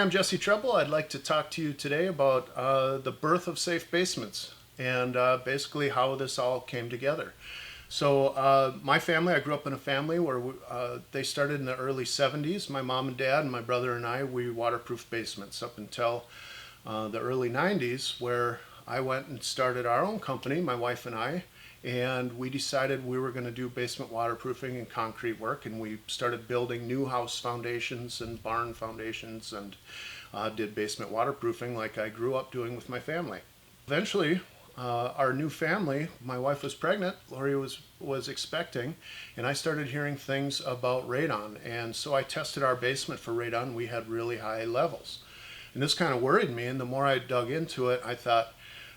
I'm Jesse Treble. I'd like to talk to you today about the birth of Safe Basements and basically how this all came together. So my family, I grew up in a family where they started in the early 70s. My mom and dad and my brother and I, we waterproofed basements up until the early 90s, where I went and started our own company, my wife and I, and we decided we were going to do basement waterproofing and concrete work, and we started building new house foundations and barn foundations and did basement waterproofing like I grew up doing with my family. Eventually, our new family, my wife was pregnant, Lori was expecting, and I started hearing things about radon, and so I tested our basement for radon. We had really high levels, and this kind of worried me, and the more I dug into it, I thought,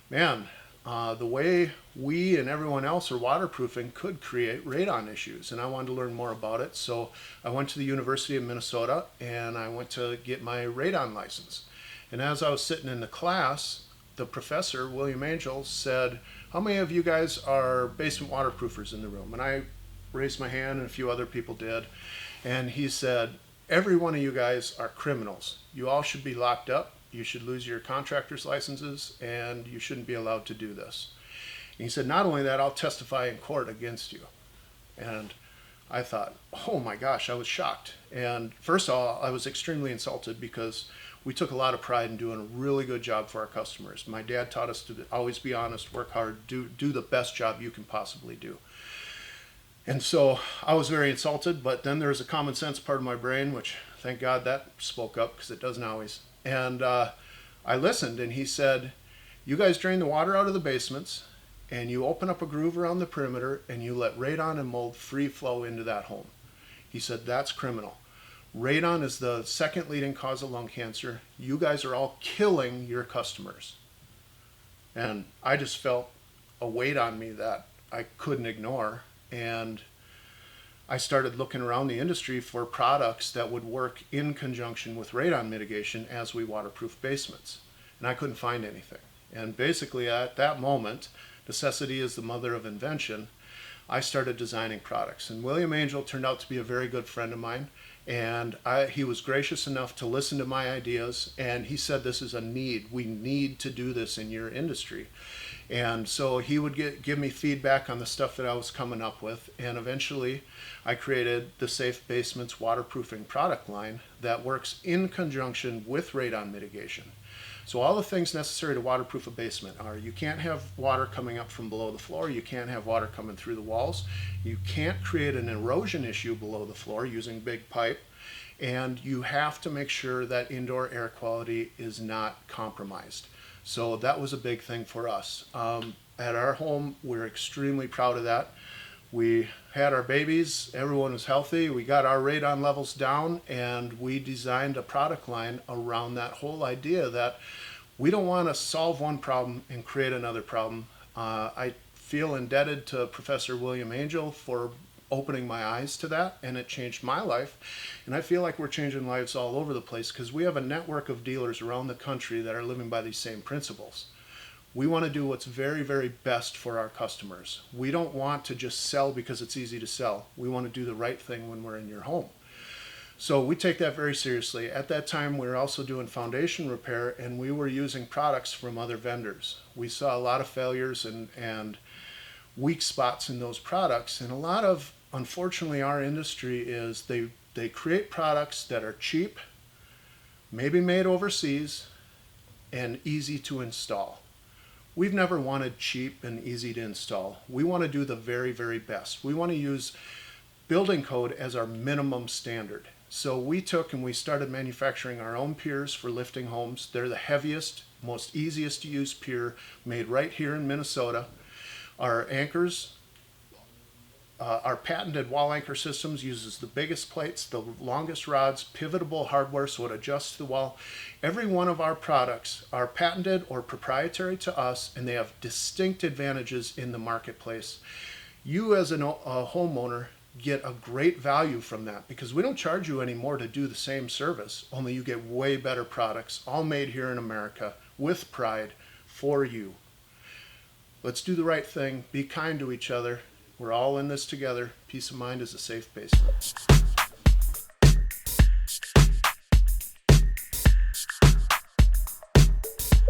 man, the way we and everyone else are waterproofing could create radon issues, and I wanted to learn more about it. So I went to the University of Minnesota and I went to get my radon license. And as I was sitting in the class, the professor, William Angel, said, "How many of you guys are basement waterproofers in the room?" And I raised my hand and a few other people did. And he said, "Every one of you guys are criminals. You all should be locked up. You should lose your contractor's licenses, and you shouldn't be allowed to do this." And he said, "Not only that, I'll testify in court against you." And I thought, oh my gosh, I was shocked. And first of all, I was extremely insulted because we took a lot of pride in doing a really good job for our customers. My dad taught us to always be honest, work hard, do the best job you can possibly do. And so I was very insulted, but then there was a common sense part of my brain, which thank God that spoke up, because it doesn't always. And I listened, and he said, "You guys drain the water out of the basements, and you open up a groove around the perimeter, and you let radon and mold free flow into that home." He said, "That's criminal. Radon is the second leading cause of lung cancer. You guys are all killing your customers." And I just felt a weight on me that I couldn't ignore. And I started looking around the industry for products that would work in conjunction with radon mitigation as we waterproof basements. And I couldn't find anything. And basically at that moment, necessity is the mother of invention, I started designing products. And William Angel turned out to be a very good friend of mine. And he was gracious enough to listen to my ideas. And he said, "This is a need. We need to do this in your industry." And so he would give me feedback on the stuff that I was coming up with. And eventually I created the Safe Basements waterproofing product line that works in conjunction with radon mitigation. So all the things necessary to waterproof a basement are: you can't have water coming up from below the floor, you can't have water coming through the walls, you can't create an erosion issue below the floor using big pipe, and you have to make sure that indoor air quality is not compromised. So that was a big thing for us. At our home, we're extremely proud of that. We had our babies, everyone was healthy, we got our radon levels down, and we designed a product line around that whole idea that we don't want to solve one problem and create another problem. I feel indebted to Professor William Angel for opening my eyes to that, and it changed my life. And I feel like we're changing lives all over the place because we have a network of dealers around the country that are living by these same principles. We want to do what's very, very best for our customers. We don't want to just sell because it's easy to sell. We want to do the right thing when we're in your home. So we take that very seriously. At that time, we were also doing foundation repair, and we were using products from other vendors. We saw a lot of failures and weak spots in those products. And a lot of, unfortunately, our industry is they create products that are cheap, maybe made overseas, and easy to install. We've never wanted cheap and easy to install. We want to do the very, very best. We want to use building code as our minimum standard. So we took and we started manufacturing our own piers for lifting homes. They're the heaviest, most easiest to use pier made right here in Minnesota. Our anchors, our patented wall anchor systems uses the biggest plates, the longest rods, pivotable hardware so it adjusts to the wall. Every one of our products are patented or proprietary to us, and they have distinct advantages in the marketplace. You as a homeowner get a great value from that because we don't charge you any more to do the same service, only you get way better products, all made here in America with pride for you. Let's do the right thing, be kind to each other. We're all in this together. Peace of mind is a safe basement.